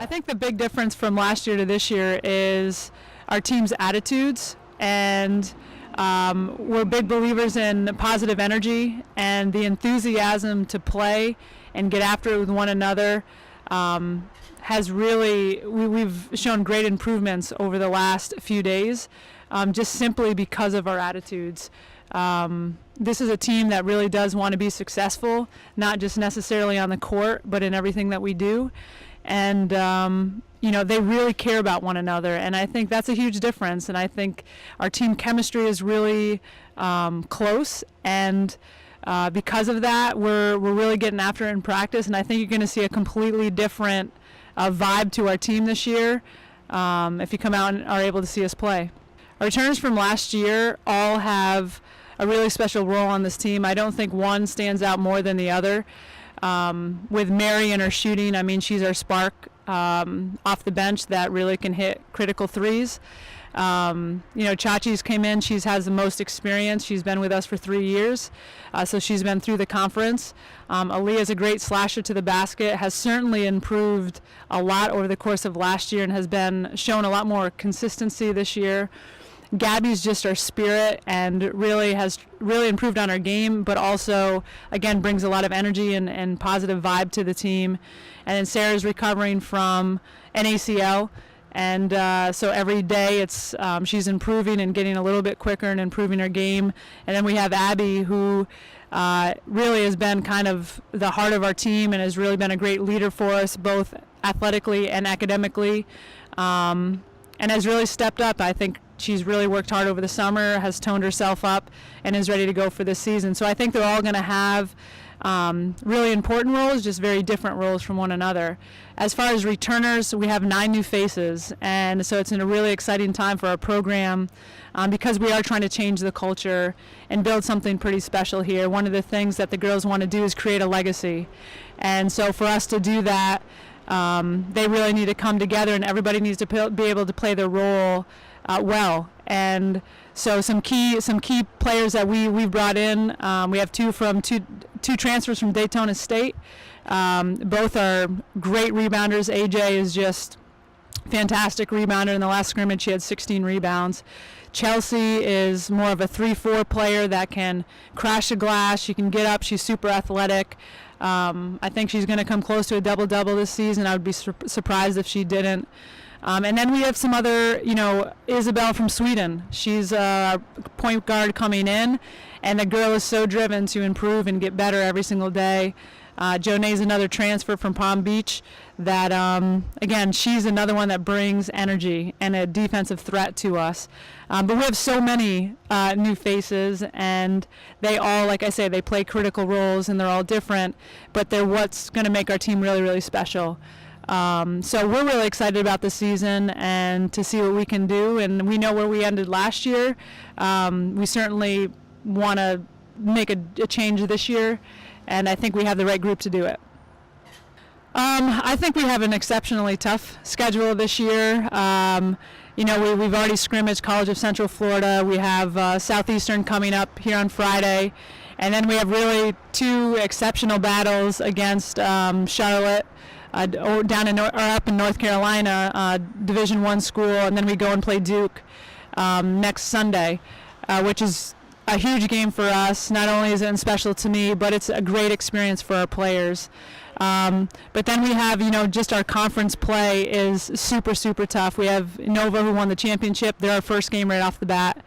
I think the big difference from last year to this year is our team's attitudes, and we're big believers in positive energy and the enthusiasm to play and get after it with one another. Has really, we've shown great improvements over the last few days, just simply because of our attitudes. This is a team that really does want to be successful, not just necessarily on the court, but in everything that we do. And, they really care about one another, and I think that's a huge difference. And I think our team chemistry is really close, and because of that, we're really getting after it in practice, and I think you're going to see a completely different vibe to our team this year if you come out and are able to see us play. Our returners from last year all have a really special role on this team. I don't think one stands out more than the other. With Mary and her shooting, I mean, she's our spark off the bench that really can hit critical threes. Chachi's came in. She has the most experience. She's been with us for 3 years, so she's been through the conference. Aaliyah's a great slasher to the basket, has certainly improved a lot over the course of last year and has been shown a lot more consistency this year. Gabby's just our spirit and has really improved on our game, but also, again, brings a lot of energy and positive vibe to the team. And then Sarah's recovering from an ACL. And so every day she's improving and getting a little bit quicker and improving her game. And then we have Abby, who really has been kind of the heart of our team and has really been a great leader for us, both athletically and academically, and has really stepped up. I think she's really worked hard over the summer, has toned herself up, and is ready to go for this season. So I think they're all going to have really important roles, just very different roles from one another. As far as returners, we have 9 new faces, and so it's in a really exciting time for our program because we are trying to change the culture and build something pretty special here. One of the things that the girls want to do is create a legacy, and so for us to do that, they really need to come together, and everybody needs to be able to play their role well. And so some key players that we've brought in. We have two transfers from Daytona State. Both are great rebounders. AJ is just fantastic rebounder. In the last scrimmage, she had 16 rebounds. Chelsea is more of a 3-4 player that can crash the glass. She can get up. She's super athletic. I think she's going to come close to a double-double this season. I would be surprised if she didn't. And then we have some other, Isabel from Sweden. She's a point guard coming in, and the girl is so driven to improve and get better every single day. Jonay's another transfer from Palm Beach that, again, she's another one that brings energy and a defensive threat to us. But we have so many new faces, and they all, like I say, they play critical roles, and they're all different, but they're what's going to make our team really, really special. So we're really excited about this season and to see what we can do, and we know where we ended last year. We certainly want to make a change this year, and I think we have the right group to do it. I think we have an exceptionally tough schedule this year. We've already scrimmaged College of Central Florida. We have Southeastern coming up here on Friday, and then we have really 2 exceptional battles against Charlotte. Up in North Carolina, Division I school, and then we go and play Duke next Sunday, which is a huge game for us. Not only is it special to me, but it's a great experience for our players. But then we have, just our conference play is super, super tough. We have Nova, who won the championship. They're our first game right off the bat.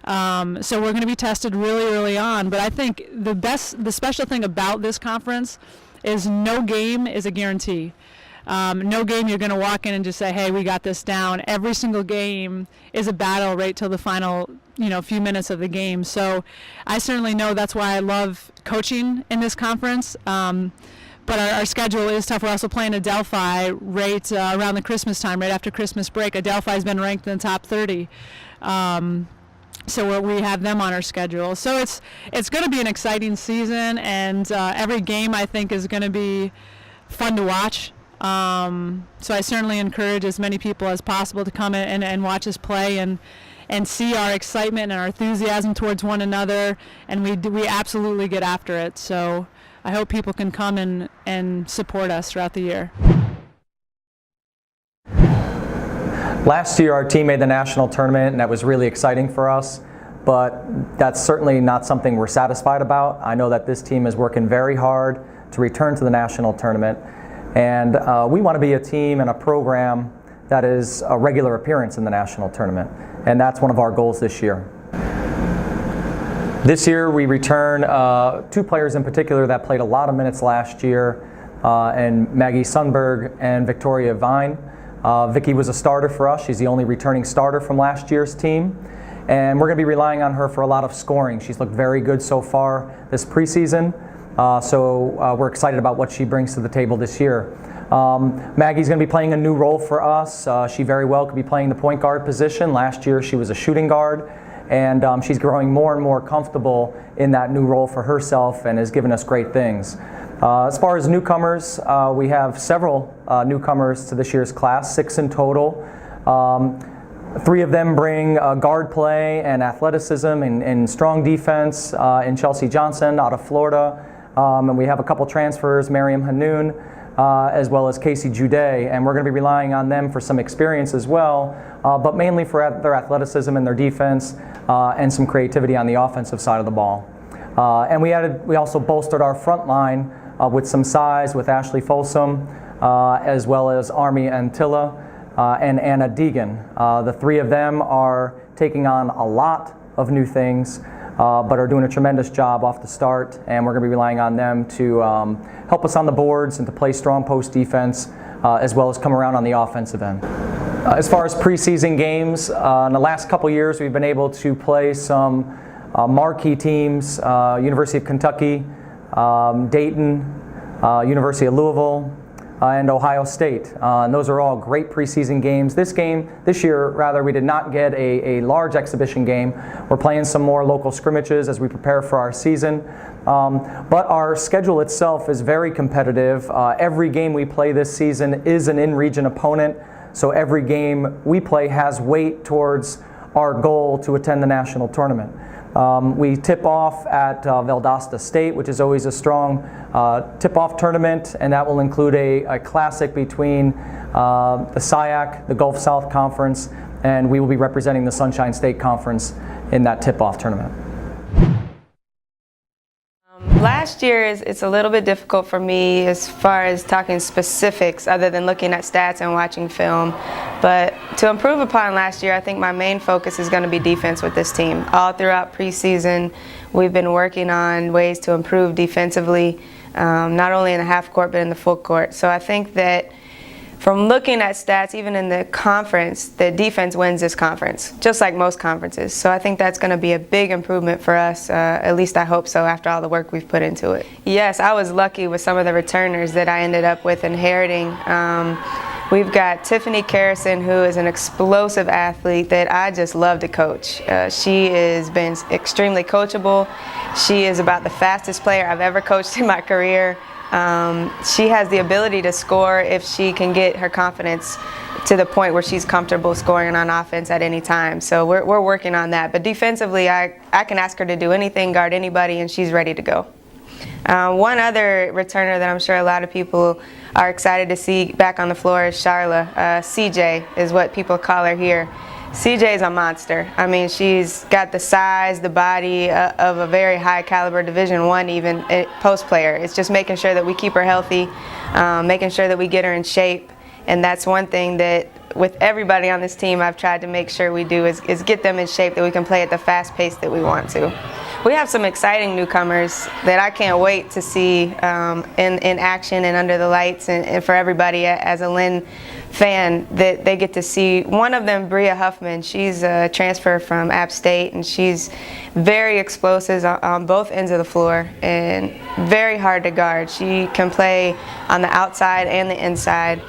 So we're going to be tested really early on. But I think the special thing about this conference is no game is a guarantee. No game you're going to walk in and just say, hey, we got this down. Every single game is a battle right till the final few minutes of the game. So I certainly know that's why I love coaching in this conference. But our schedule is tough. We're also playing Adelphi right around the Christmas time, right after Christmas break. Adelphi's been ranked in the top 30. So we have them on our schedule. So it's going to be an exciting season, and every game I think is going to be fun to watch. So I certainly encourage as many people as possible to come in and watch us play and see our excitement and our enthusiasm towards one another, and we absolutely get after it. So I hope people can come and support us throughout the year. Last year our team made the national tournament, and that was really exciting for us, but that's certainly not something we're satisfied about. I know that this team is working very hard to return to the national tournament, and we want to be a team and a program that is a regular appearance in the national tournament, and that's one of our goals this year. This year we return two players in particular that played a lot of minutes last year, and Maggie Sundberg and Victoria Vine. Vicky was a starter for us. She's the only returning starter from last year's team, and we're going to be relying on her for a lot of scoring. She's looked very good so far this preseason, so we're excited about what she brings to the table this year. Maggie's going to be playing a new role for us. She very well could be playing the point guard position. Last year she was a shooting guard, and she's growing more and more comfortable in that new role for herself and has given us great things. As far as newcomers, we have several newcomers to this year's class, 6 in total. 3 of them bring guard play and athleticism and strong defense in Chelsea Johnson out of Florida. And we have a couple transfers, Miriam Hanoun, as well as Casey Jude, and we're going to be relying on them for some experience as well, but mainly for their athleticism and their defense and some creativity on the offensive side of the ball. And we also bolstered our front line with some size with Ashley Folsom, as well as Army Antilla and Anna Deegan. The 3 of them are taking on a lot of new things, but are doing a tremendous job off the start, and we're going to be relying on them to help us on the boards and to play strong post defense, as well as come around on the offensive end. As far as preseason games, in the last couple years we've been able to play some marquee teams, University of Kentucky, Dayton, University of Louisville, and Ohio State. And those are all great preseason games. This year, we did not get a large exhibition game. We're playing some more local scrimmages as we prepare for our season. But our schedule itself is very competitive. Every game we play this season is an in-region opponent, so every game we play has weight towards our goal to attend the national tournament. We tip off at Valdosta State, which is always a strong tip-off tournament, and that will include a classic between the SIAC, the Gulf South Conference, and we will be representing the Sunshine State Conference in that tip-off tournament. Last year it's a little bit difficult for me as far as talking specifics other than looking at stats and watching film. But to improve upon last year, I think my main focus is going to be defense with this team. All throughout preseason, we've been working on ways to improve defensively, not only in the half court but in the full court. So I think that from looking at stats, even in the conference, the defense wins this conference, just like most conferences. So I think that's going to be a big improvement for us, at least I hope so, after all the work we've put into it. Yes, I was lucky with some of the returners that I ended up with inheriting. We've got Tiffany Carrison, who is an explosive athlete that I just love to coach. She has been extremely coachable. She is about the fastest player I've ever coached in my career. She has the ability to score if she can get her confidence to the point where she's comfortable scoring on offense at any time. So we're working on that. But defensively, I can ask her to do anything, guard anybody, and she's ready to go. One other returner that I'm sure a lot of people are excited to see back on the floor is Charla. CJ is what people call her here. CJ is a monster. I mean, she's got the size, the body of a very high caliber Division I even post player. It's just making sure that we keep her healthy, making sure that we get her in shape. And that's one thing that with everybody on this team I've tried to make sure we do is get them in shape that we can play at the fast pace that we want to. We have some exciting newcomers that I can't wait to see in action and under the lights, and for everybody as a Lynn fan that they get to see. One of them, Bria Huffman, she's a transfer from App State, and she's very explosive on both ends of the floor and very hard to guard. She can play on the outside and the inside.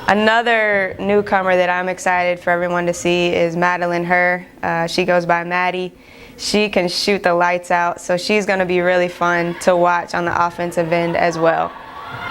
Another newcomer that I'm excited for everyone to see is Madeline Herr. She goes by Maddie. She can shoot the lights out, so she's going to be really fun to watch on the offensive end as well.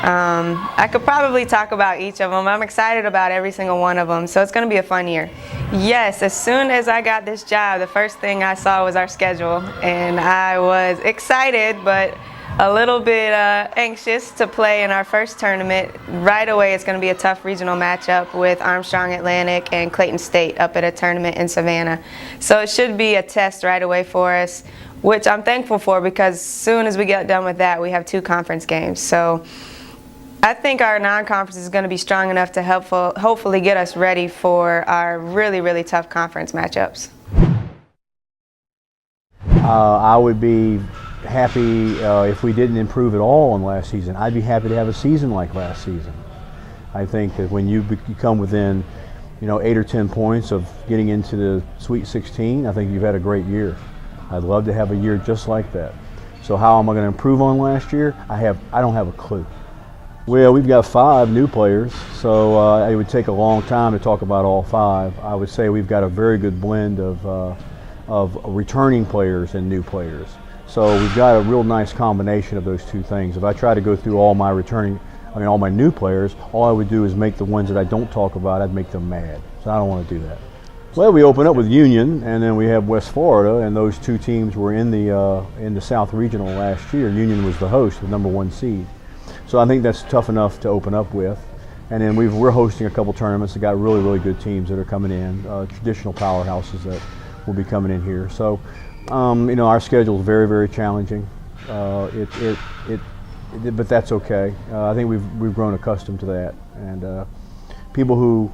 I could probably talk about each of them. I'm excited about every single one of them, so it's going to be a fun year. Yes, as soon as I got this job, the first thing I saw was our schedule, and I was excited, but a little bit anxious to play in our first tournament. Right away, it's going to be a tough regional matchup with Armstrong Atlantic and Clayton State up at a tournament in Savannah. So it should be a test right away for us, which I'm thankful for, because as soon as we get done with that, we have 2 conference games. So I think our non-conference is going to be strong enough to hopefully get us ready for our really, really tough conference matchups. I would be happy if we didn't improve at all in last season. I'd be happy to have a season like last season. I think that when you come within, 8 or 10 points of getting into the Sweet 16, I think you've had a great year. I'd love to have a year just like that. So how am I going to improve on last year? I don't have a clue. Well, we've got 5 new players, so it would take a long time to talk about all 5. I would say we've got a very good blend of returning players and new players. So we've got a real nice combination of those 2 things. If I try to go through all my all my new players, all I would do is make the ones that I don't talk about, I'd make them mad. So I don't want to do that. Well, we open up with Union, and then we have West Florida, and those 2 teams were in the South Regional last year. Union was the host, the #1 seed. So I think that's tough enough to open up with. And then we're hosting a couple tournaments that got really, really good teams that are coming in, traditional powerhouses that will be coming in here. So, our schedule is very, very challenging. But that's okay. I think we've grown accustomed to that. And people who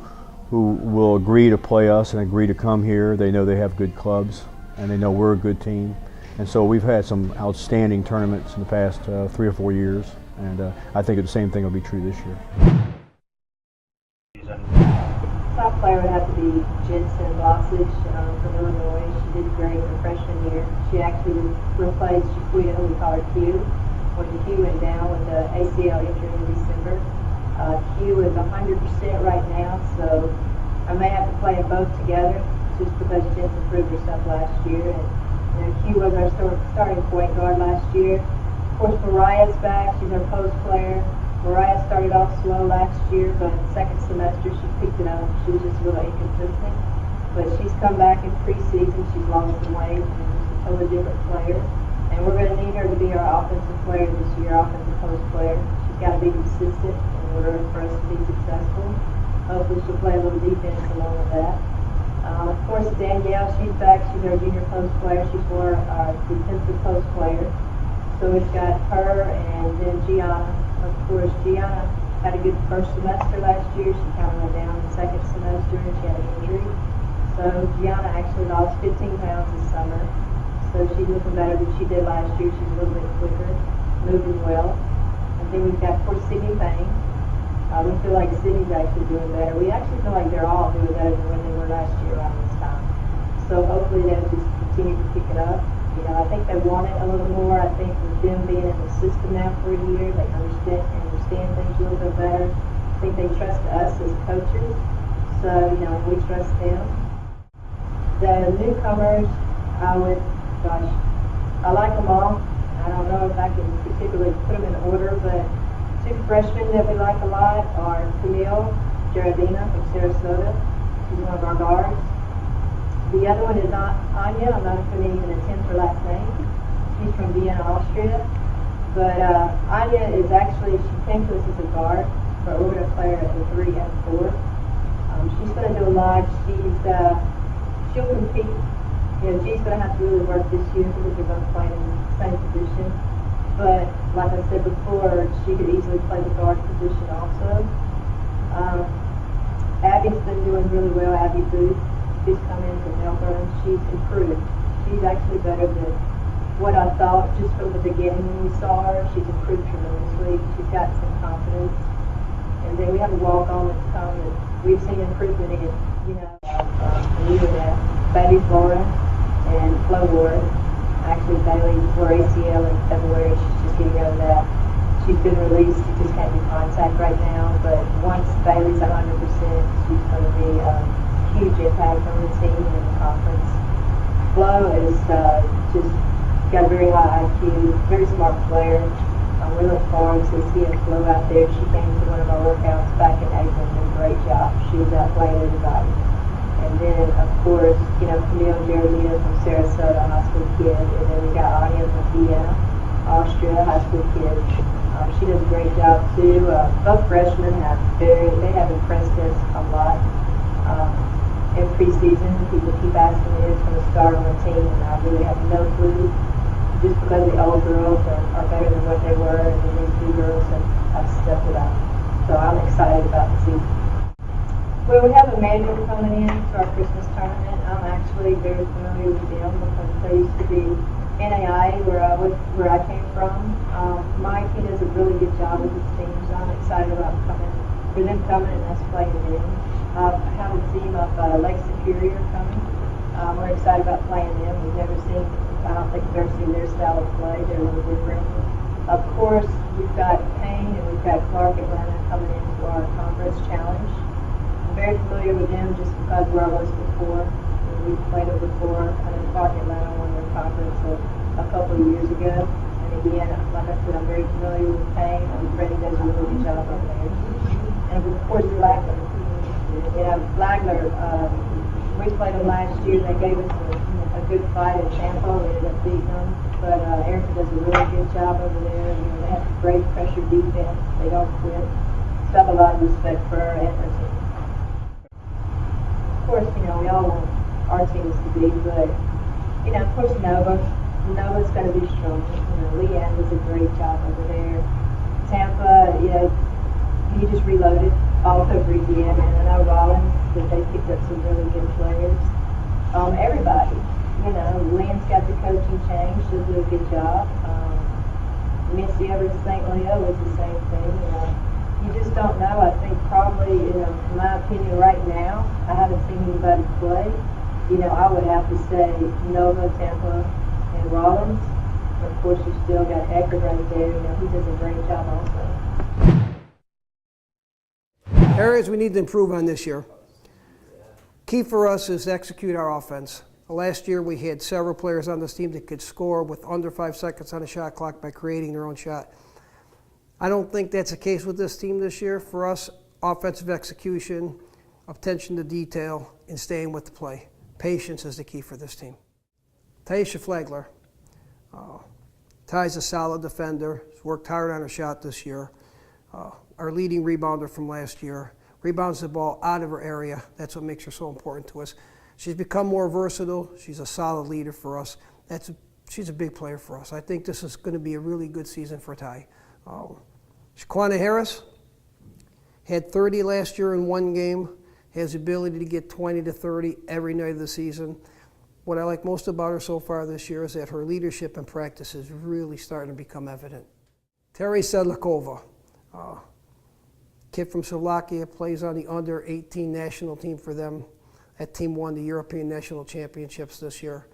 will agree to play us and agree to come here, they know they have good clubs, and they know we're a good team. And so we've had some outstanding tournaments in the past 3 or 4 years. And I think the same thing will be true this year. Top player would have to be Jensen Blossage from Illinois. She did great her freshman year. She actually replaced Shaquita, we call her Q, when Q went down with the ACL injury in December. Q is 100% right now, so I may have to play them both together just because Jensen proved herself last year. And Q was our starting point guard last year. Of course, Mariah's back. She's our post player. Mariah started off slow last year, but second semester she picked it up. She was just really inconsistent. But she's come back in preseason. She's lost some weight and she's a totally different player. And we're going to need her to be our offensive player this year, offensive post player. She's got to be consistent in order for us to be successful. Hopefully she'll play a little defense along with that. Of course, Danielle, she's back. She's our junior post player. She's more our defensive post player. So we've got her and then Gianna. Of course, Gianna had a good first semester last year. She kind of went down the second semester and she had an injury. So Gianna actually lost 15 pounds this summer. So she's looking better than she did last year. She's a little bit quicker, moving well. And then we've got, of course, Sydney Payne. We feel like Sydney's actually doing better. We actually feel like they're all doing better than when they were last year around this time. So hopefully they'll just continue to pick it up. I think they want it a little more. I think with them being in the system now for a year, they understand things a little bit better. I think they trust us as coaches, so we trust them. The newcomers, I like them all. I don't know if I can particularly put them in order, but 2 freshmen that we like a lot are Camille Gerardina from Sarasota. She's one of our guards. The other one is Anya. I'm not going to even attempt her last name. She's from Vienna, Austria. But Anya is actually, she came to us as a guard, but we're going to play her at the 3 and 4. She's going to do a lot. She'll compete. She's going to have to really work this year because they're both playing in the same position. But like I said before, she could easily play the guard position also. Abby's been doing really well. Abby Booth. She's come in from Melbourne. She's improved. She's actually better than what I thought just from the beginning when we saw her. She's improved tremendously. She's got some confidence. And then we have a walk-on that's come that we've seen improvement in. Bailey Flora and Flo Ward. Actually, Bailey tore ACL in February. She's just getting over that. She's been released. She just can't do contact right now. But once Bailey's 100%, she's going to be huge impact on the team and the conference. Flo is just got a very high IQ, very smart player. We look forward to seeing Flo out there. She came to one of our workouts back in April and did a great job. She was outplaying everybody. And then, of course, Camille Geraldina from Sarasota, high school kid. And then we got Anya from Vienna. Austria, high school kid. She does a great job too. Both freshmen they have impressed us a lot. In preseason, people keep asking me who's going to start on the team, and I really have no clue. Just because the old girls are better than what they were, and the new two girls have stuck it out. So I'm excited about the season. Well, we have a manager coming in for our Christmas tournament. I'm actually very familiar with them because they used to be NAI where I came from. Mike, he does a really good job with his team, so I'm excited about them coming and us playing them. I have a team of Lake Superior coming. We're excited about playing them. I don't think we've ever seen their style of play. They're a little different. Of course, we've got Payne and we've got Clark Atlanta coming into our conference challenge. I'm very familiar with them just because where I was before. We've played them before. I know Clark Atlanta won their conference a couple of years ago. And again, like I said, I'm very familiar with Payne. Freddie does a really good job over there. And of course, Flagler. Flagler, we played them last year. They gave us a good fight at Tampa. We ended up beating them. But Eckerd does a really good job over there. They have great pressure defense. They don't quit. So I have a lot of respect for our Eckerd team. Of course, we all want our teams to be, but, of course, Nova's going to be strong. LeAnn does a great job over there. Tampa, he just reloaded all over again, and I know Rollins, that they picked up some really good players. Everybody, Lynn's got the coaching change, she'll do a good job. Missy over at St. Leo is the same thing. You just don't know. I think probably, in my opinion right now, I haven't seen anybody play. I would have to say Nova, Tampa, and Rollins. And of course, you still got Eckerd right there. He does a great job also. Areas we need to improve on this year. Key for us is to execute our offense. Last year we had several players on this team that could score with under 5 seconds on the shot clock by creating their own shot. I don't think that's the case with this team this year. For us, offensive execution, attention to detail, and staying with the play. Patience is the key for this team. Taisha Flagler. Ty's a solid defender. She's worked hard on her shot this year. Our leading rebounder from last year. Rebounds the ball out of her area. That's what makes her so important to us. She's become more versatile. She's a solid leader for us. She's a big player for us. I think this is going to be a really good season for Ty. Shaquana Harris had 30 last year in one game. Has the ability to get 20 to 30 every night of the season. What I like most about her so far this year is that her leadership in practice is really starting to become evident. Terry Sedlakova. Kid from Slovakia, plays on the under-18 national team for them. That team won the European National Championships this year.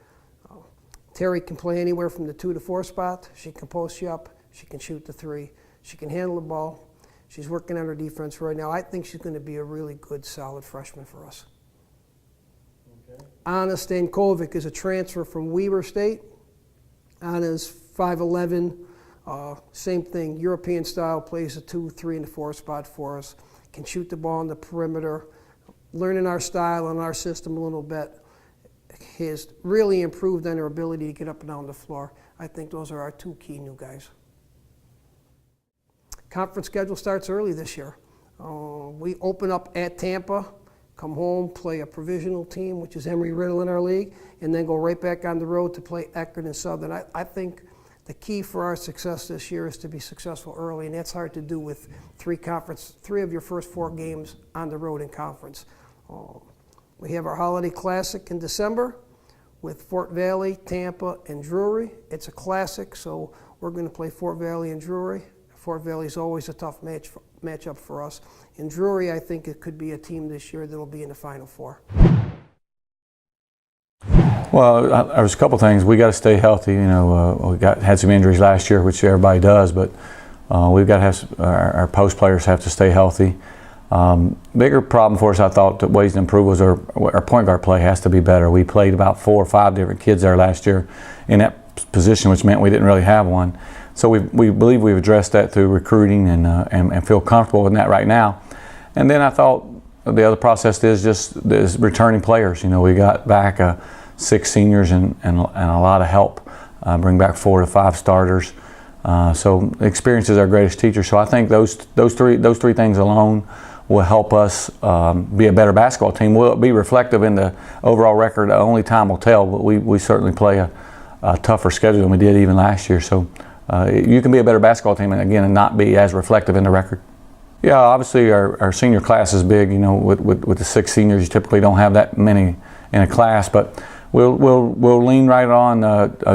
Terry can play anywhere from the 2 to 4 spot. She can post you up. She can shoot the 3. She can handle the ball. She's working on her defense right now. I think she's going to be a really good, solid freshman for us. Okay. Anna Stankovic is a transfer from Weber State. Anna's 5'11". Same thing, European style, plays the 2, 3, and the 4 spot for us. Can shoot the ball on the perimeter. Learning our style and our system a little bit has really improved on her ability to get up and down the floor. I think those are our 2 key new guys. Conference schedule starts early this year. We open up at Tampa, come home, play a provisional team, which is Emory-Riddle in our league, and then go right back on the road to play Eckerd and Southern. I think the key for our success this year is to be successful early, and that's hard to do with 3 of your first 4 games on the road in conference. We have our Holiday Classic in December with Fort Valley, Tampa, and Drury. It's a classic, so we're going to play Fort Valley and Drury. Fort Valley is always a tough matchup for us. In Drury, I think it could be a team this year that will be in the Final Four. Well, there's a couple things. We got to stay healthy. We had some injuries last year, which everybody does, but we've got to have our post players have to stay healthy. Bigger problem for us, I thought, that ways to improve was our point guard play has to be better. We played about 4 or 5 different kids there last year in that position, which meant we didn't really have one. So we believe we've addressed that through recruiting and feel comfortable in that right now. And then I thought the other process is returning players. We got back 6 seniors and a lot of help. Bring back 4 to 5 starters. So experience is our greatest teacher. So I think those three things alone will help us be a better basketball team. Will it be reflective in the overall record? Only time will tell, but we certainly play a tougher schedule than we did even last year. So you can be a better basketball team and not be as reflective in the record. Yeah, obviously our senior class is big. You know, with the 6 seniors, you typically don't have that many in a class, but we'll lean right on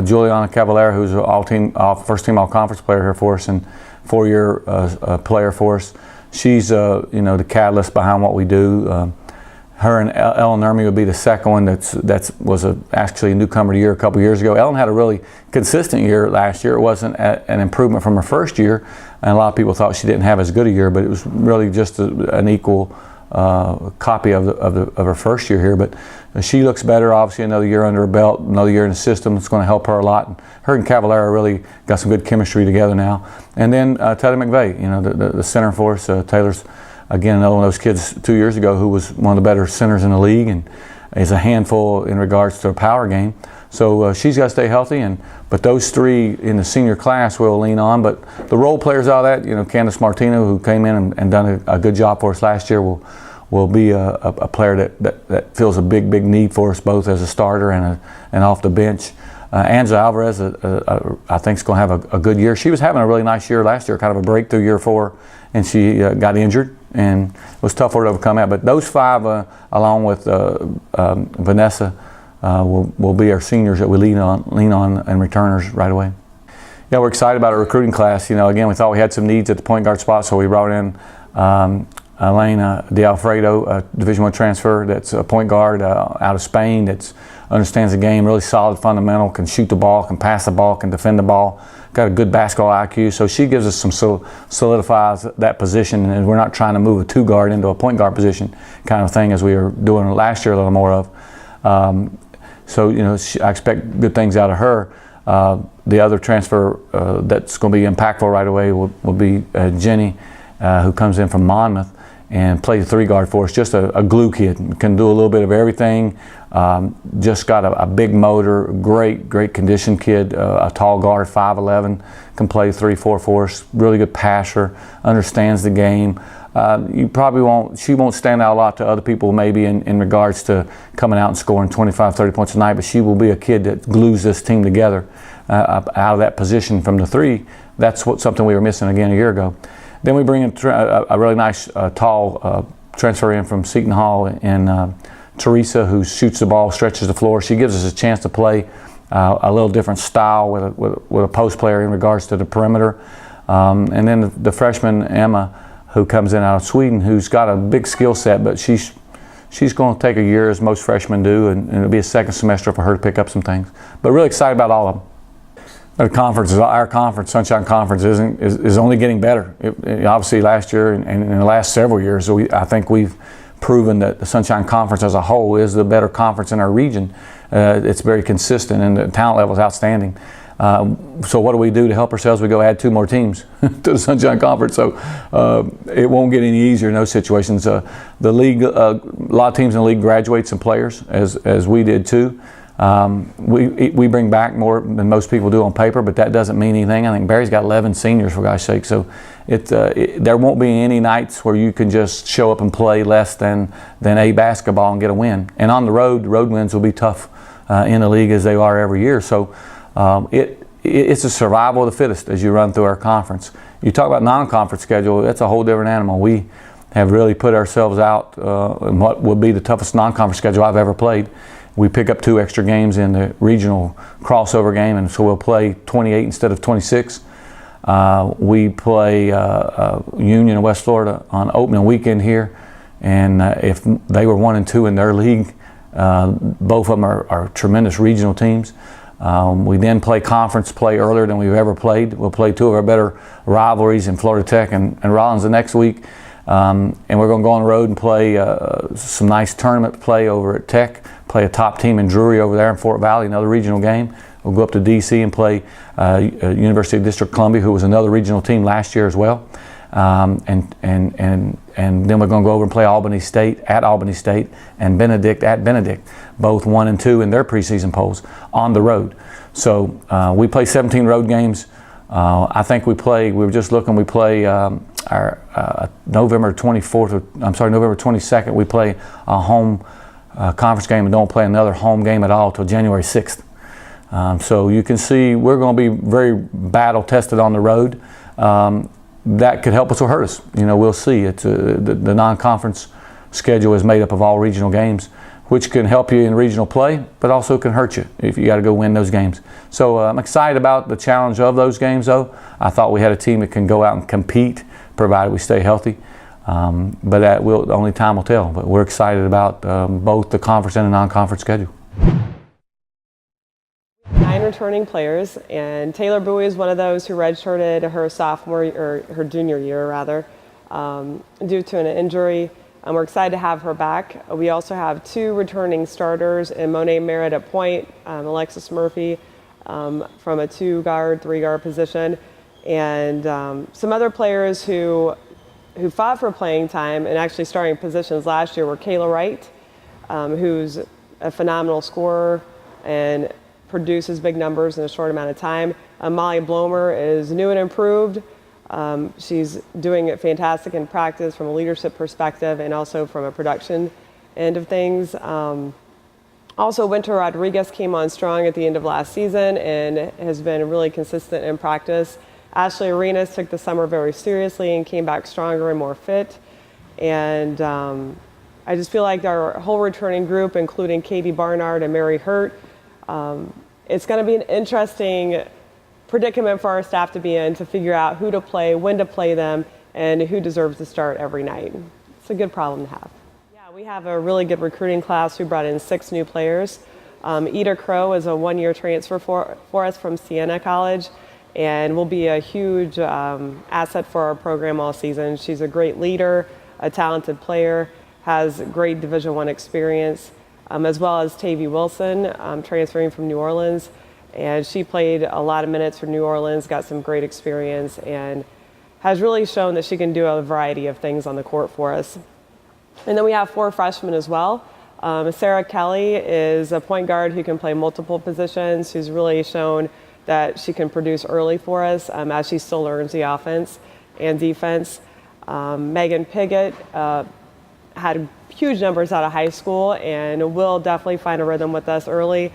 Juliana Cavallera, who's an first team all conference player here for us and 4-year player for us. She's the catalyst behind what we do. Her and Ellen Nurmi would be the second one was actually a newcomer year a couple years ago. Ellen had a really consistent year last year. It wasn't an improvement from her first year, and a lot of people thought she didn't have as good a year, but it was really just an equal copy of her first year here. But she looks better, obviously another year under her belt, another year in the system. It's going to help her a lot. And her and Cavallera really got some good chemistry together now. And then Taylor McVeigh, the center for us. Taylor's, again, another one of those kids 2 years ago who was one of the better centers in the league and is a handful in regards to a power game. So she's got to stay healthy. But those 3 in the senior class we'll lean on. But the role players out of that, Candace Martino, who came in and done a good job for us last year, will be a player that feels a big need for us both as a starter and off the bench. Angela Alvarez, I think, is going to have a good year. She was having a really nice year last year, kind of a breakthrough year for her, and she got injured, and it was tough for her to overcome that. But those 5, along with Vanessa, will be our seniors that we lean on and returners right away. Yeah, we're excited about our recruiting class. Again, we thought we had some needs at the point guard spot, so we brought in Elena De Alfredo, a Division I transfer that's a point guard out of Spain that understands the game, really solid fundamental, can shoot the ball, can pass the ball, can defend the ball, got a good basketball IQ. So she gives us some solidifies that position, and we're not trying to move a 2 guard into a point guard position kind of thing as we were doing last year a little more of. I expect good things out of her. The other transfer that's going to be impactful right away will be Jenny, who comes in from Monmouth and plays 3 guard for us. Just a glue kid, can do a little bit of everything. Just got a big motor, great conditioned kid, a tall guard, 5'11", can play 3-4 for us. Really good passer, understands the game. She won't stand out a lot to other people maybe in regards to coming out and scoring 25, 30 points a night, but she will be a kid that glues this team together out of that position from the 3. That's something we were missing again a year ago. Then we bring in a really nice tall transfer in from Seton Hall in Teresa, who shoots the ball, stretches the floor. She gives us a chance to play a little different style with a post player in regards to the perimeter. And then the freshman Emma, who comes in out of Sweden, who's got a big skill set, but she's going to take a year, as most freshmen do, and it'll be a second semester for her to pick up some things. But really excited about all of them. Our conference, Sunshine Conference, is only getting better. Obviously, last year and in the last several years, I think we've proven that the Sunshine Conference as a whole is the better conference in our region. It's very consistent, and the talent level is outstanding. So what do we do to help ourselves? We go add 2 more teams to the Sunshine Conference. So it won't get any easier in those situations. The league, a lot of teams in the league graduate some players, as we did too. We bring back more than most people do on paper, but that doesn't mean anything. I think Barry's got 11 seniors, for God's sake. So there won't be any nights where you can just show up and play less than A basketball and get a win. And on the road wins will be tough in the league as they are every year. So it's a survival of the fittest as you run through our conference. You talk about non-conference schedule, that's a whole different animal. We have really put ourselves out in what would be the toughest non-conference schedule I've ever played. We pick up 2 extra games in the regional crossover game, and so we'll play 28 instead of 26. We play Union of West Florida on opening weekend here, and if they were 1 and 2 in their league, both of them are tremendous regional teams. We then play conference play earlier than we've ever played. We'll play 2 of our better rivalries in Florida Tech and Rollins the next week. And we're going to go on the road and play some nice tournament play over at Tech, play a top team in Drury over there in Fort Valley, another regional game. We'll go up to D.C. and play University of District Columbia, who was another regional team last year as well. And then we're going to go over and play Albany State at Albany State and Benedict at Benedict, both 1 and 2 in their preseason polls on the road. So we play 17 road games. I think we were just looking, we play our November 22nd, we play a home conference game and don't play another home game at all till January 6th. So you can see we're going to be very battle tested on the road. That could help us or hurt us. You know, we'll see. It's the non-conference schedule is made up of all regional games, which can help you in regional play, but also can hurt you if you got to go win those games. So I'm excited about the challenge of those games, though. I thought we had a team that can go out and compete, provided we stay healthy. But that only time will tell. But we're excited about both the conference and the non-conference schedule. 9 returning players, and Taylor Bowie is one of those who redshirted her her junior year rather, due to an injury. We're excited to have her back. We also have 2 returning starters in Monet Merritt at point, Alexis Murphy from a 2-guard, 3-guard position, and some other players who fought for playing time and actually starting positions last year were Kayla Wright, who's a phenomenal scorer and produces big numbers in a short amount of time. Molly Blomer is new and improved. She's doing it fantastic in practice from a leadership perspective and also from a production end of things. Also, Winter Rodriguez came on strong at the end of last season and has been really consistent in practice. Ashley Arenas took the summer very seriously and came back stronger and more fit. And I just feel like our whole returning group, including Katie Barnard and Mary Hurt, it's going to be an interesting predicament for our staff to be in to figure out who to play, when to play them, and who deserves to start every night. It's a good problem to have. Yeah, we have a really good recruiting class. We brought in 6 new players. Ida Crow is a 1-year transfer for us from Siena College and will be a huge asset for our program all season. She's a great leader, a talented player, has great Division I experience, as well as Tavy Wilson, transferring from New Orleans. And she played a lot of minutes for New Orleans, got some great experience, and has really shown that she can do a variety of things on the court for us. And then we have 4 freshmen as well. Sarah Kelly is a point guard who can play multiple positions, who's really shown that she can produce early for us as she still learns the offense and defense. Megan Piggott had huge numbers out of high school and will definitely find a rhythm with us early.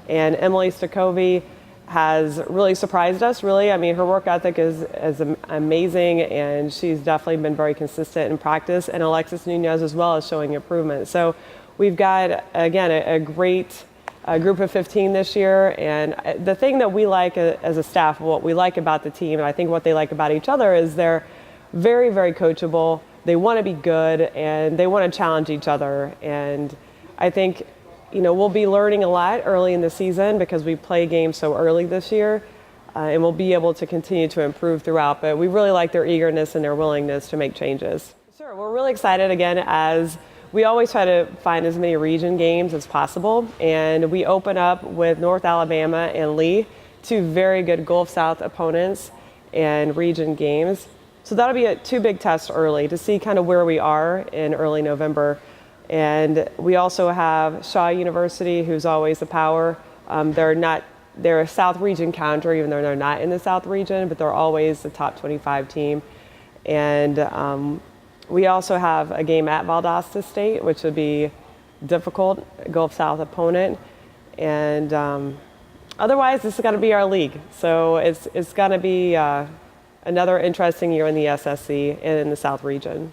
And Emily Stokovi has really surprised us, really. I mean, her work ethic is amazing, and she's definitely been very consistent in practice. And Alexis Nunez as well is showing improvement. So we've got, again, a great group of 15 this year. And the thing that we like as a staff, what we like about the team, and I think what they like about each other, is they're very, very coachable. They want to be good, and they want to challenge each other. And I think, you know, we'll be learning a lot early in the season because we play games so early this year, and we'll be able to continue to improve throughout. But we really like their eagerness and their willingness to make changes. Sure, we're really excited again, as we always try to find as many region games as possible. And we open up with North Alabama and Lee, 2 very good Gulf South opponents and region games. So that'll be 2 big tests early to see kind of where we are in early November. And we also have Shaw University, who's always a power. They're a South Region counter, even though they're not in the South Region, but they're always the top 25 team. And we also have a game at Valdosta State, which would be difficult, Gulf South opponent. And otherwise, this is going to be our league. So it's going to be another interesting year in the SSC and in the South Region.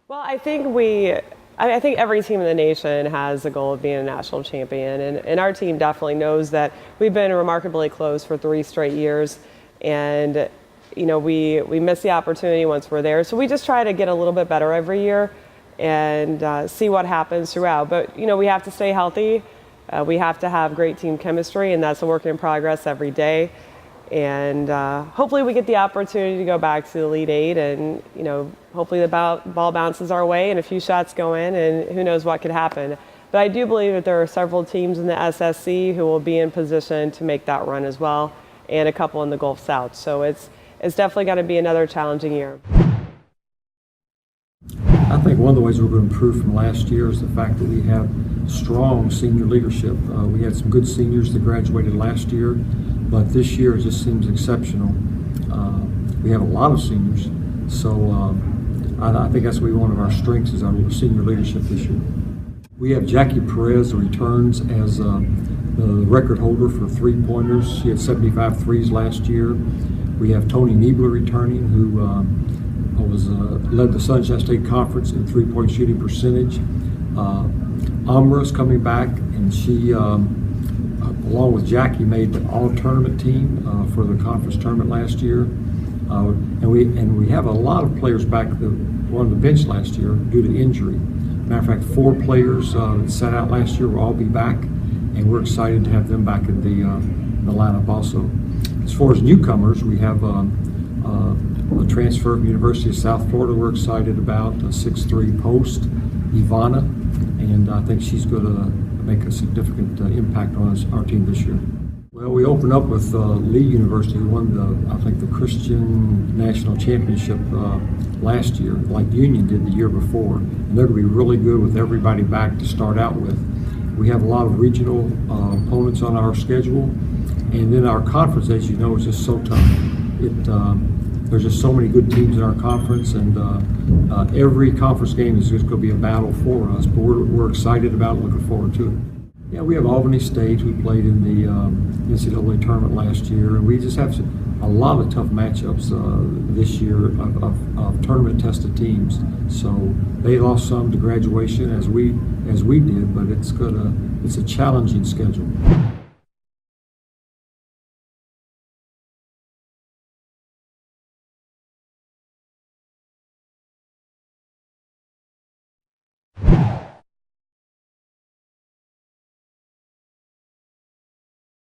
Well, I think every team in the nation has the goal of being a national champion, and our team definitely knows that. We've been remarkably close for 3 straight years, and you know, we miss the opportunity once we're there. So we just try to get a little bit better every year and see what happens throughout. But you know, we have to stay healthy. We have to have great team chemistry, and that's a work in progress every day. And hopefully we get the opportunity to go back to the Elite 8, and you know, hopefully the ball bounces our way and a few shots go in, and who knows what could happen. But I do believe that there are several teams in the SSC who will be in position to make that run as well, and a couple in the Gulf South. So it's definitely going to be another challenging year. I think one of the ways we're going to improve from last year is the fact that we have strong senior leadership. We had some good seniors that graduated last year, but this year it just seems exceptional. We have a lot of seniors, so I think that's one of our strengths is our senior leadership this year. We have Jackie Perez who returns as the record holder for three-pointers. She had 75 threes last year. We have Tony Niebler returning, who led the Sunshine State Conference in three-point shooting percentage. Amra's coming back, and she, along with Jackie, made the all-tournament team for the conference tournament last year. And we have a lot of players back that were on the bench last year due to injury. Matter of fact, 4 players that sat out last year will all be back, and we're excited to have them back in the lineup also. As far as newcomers, we have a transfer from University of South Florida we're excited about, a 6'3" post, Ivana, and I think she's going to make a significant impact on our team this year. Well, we opened up with Lee University, who won I think the Christian National Championship last year, like Union did the year before. And they're going to be really good with everybody back to start out with. We have a lot of regional opponents on our schedule, and then our conference, as you know, is just so tough. There's just so many good teams in our conference, and every conference game is just going to be a battle for us. But we're excited about it, looking forward to it. Yeah, we have Albany State, who played in the NCAA tournament last year, and we just have a lot of tough matchups this year of tournament-tested teams. So they lost some to graduation, as we did, but it's a challenging schedule.